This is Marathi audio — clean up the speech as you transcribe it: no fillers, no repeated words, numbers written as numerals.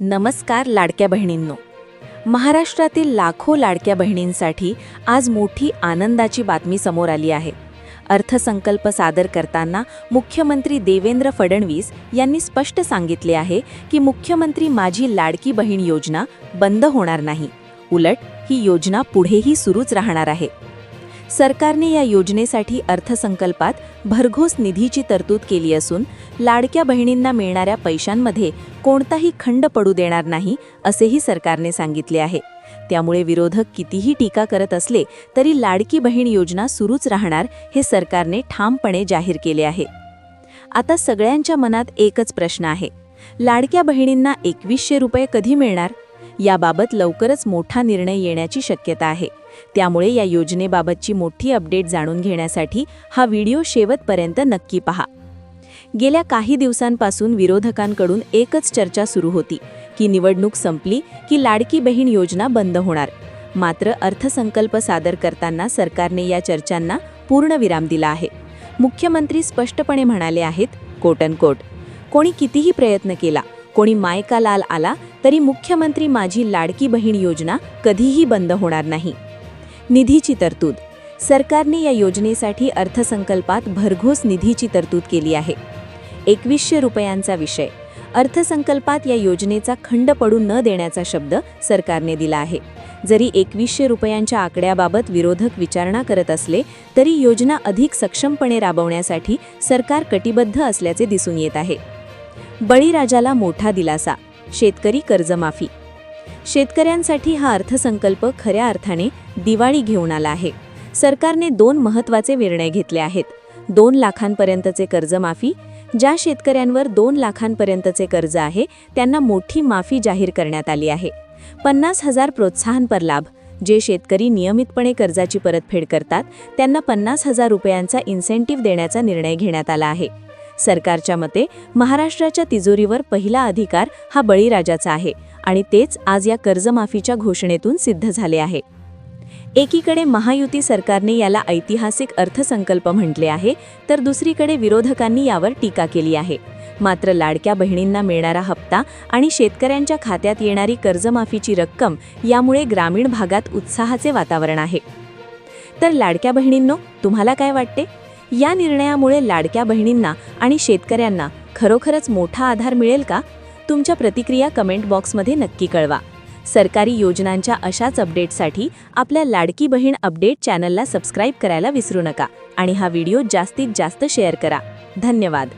नमस्कार लाडक्या बहिणींनो. महाराष्ट्रातील लाखो लाडक्या बहिणींसाठी आज मोठी आनंदाची बातमी समोर आली आहे. अर्थसंकल्प सादर करताना मुख्यमंत्री देवेंद्र फडणवीस यांनी स्पष्ट सांगितले आहे की मुख्यमंत्री माझी लाडकी बहीण योजना बंद होणार नाही. उलट ही योजना पुढेही सुरूच राहणार आहे. सरकारने या योजनेसाठी अर्थसंकल्पात भरघोस निधीची तरतूद केली असून लाडक्या बहिणींना मिळणाऱ्या पैशांमध्ये कोणताही खंड पडू देणार नाही असेही सरकारने सांगितले आहे. त्यामुळे विरोधक कितीही टीका करत असले तरी लाडकी बहीण योजना सुरूच राहणार हे सरकारने ठामपणे जाहीर केले आहे. आता सगळ्यांच्या मनात एकच प्रश्न आहे, लाडक्या बहिणींना 2100 रुपये कधी मिळणार? याबाबत लवकरच मोठा निर्णय येण्याची शक्यता आहे. त्यामुळे या योजनेबाबतची मोठी अपडेट जाणून घेण्यासाठी हा व्हिडिओ शेवटपर्यंत नक्की पहा. गेल्या काही दिवसांपासून विरोधकांकडून एकच चर्चा सुरू होती की निवडणूक संपली की लाडकी बहीण योजना बंद होणार. मात्र अर्थसंकल्प सादर करताना सरकारने या चर्चांना पूर्णविराम दिला आहे. मुख्यमंत्री स्पष्टपणे म्हणाले आहेत, कोट अँड कोट, कोणी कितीही प्रयत्न केला, कोणी मायका लाल आला तरी मुख्यमंत्री माझी लाडकी बहीण योजना कधीही बंद होणार नाही. निधीची तरतूद. सरकारने या योजनेसाठी अर्थसंकल्पात भरघोस निधीची तरतूद केली आहे. 2100 रुपयांचा विषय. अर्थसंकल्पात या योजनेचा खंड पडू न देण्याचा शब्द सरकारने दिला आहे. जरी 2100 रुपयांच्या आकड्याबाबत विरोधक विचारणा करत असले तरी योजना अधिक सक्षमपणे राबवण्यासाठी सरकार कटिबद्ध असल्याचे दिसून येत आहे. बळीराजाला मोठा दिलासा. शेतकरी कर्जमाफी. शेतकऱ्यांसाठी हा अर्थसंकल्प खऱ्या अर्थाने दिवाळी घेऊन आला आहे. सरकारने 2 महत्त्वाचे निर्णय घेतले आहेत. 2 लाखांपर्यंतचे कर्जमाफी. ज्या शेतकऱ्यांवर 2 लाखांपर्यंतचे कर्ज आहे त्यांना मोठी माफी जाहीर करण्यात आली आहे. 50,000 प्रोत्साहनपर लाभ. जे शेतकरी नियमितपणे कर्जाची परतफेड करतात त्यांना 50,000 रुपयांचा इन्सेंटिव्ह देण्याचा निर्णय घेण्यात आला आहे. सरकारच्या मते महाराष्ट्राच्या तिजोरीवर पहिला अधिकार हा बळीराजाचा आहे आणि तेच आज या कर्जमाफीच्या घोषणेतून सिद्ध झाले आहे. एकीकडे महायुती सरकारने याला ऐतिहासिक अर्थसंकल्प म्हटले आहे तर दुसरीकडे विरोधकांनी यावर टीका केली आहे. मात्र लाडक्या बहिणींना मिळणारा हप्ता आणि शेतकऱ्यांच्या खात्यात येणारी कर्जमाफीची रक्कम यामुळे ग्रामीण भागात उत्साहाचे वातावरण आहे. तर लाडक्या बहिणींनो, तुम्हाला काय वाटते? या निर्णयामुळे लाडक्या बहिणींना आणि शेतकऱ्यांना खरोखरच मोठा आधार मिळेल का? तुमच्या प्रतिक्रिया कमेंट बॉक्समध्ये नक्की कळवा. सरकारी योजनांच्या अशाच अपडेट्ससाठी आपल्या लाडकी बहीण अपडेट चॅनलला सबस्क्राईब करायला विसरू नका आणि हा व्हिडिओ जास्तीत जास्त शेअर करा. धन्यवाद.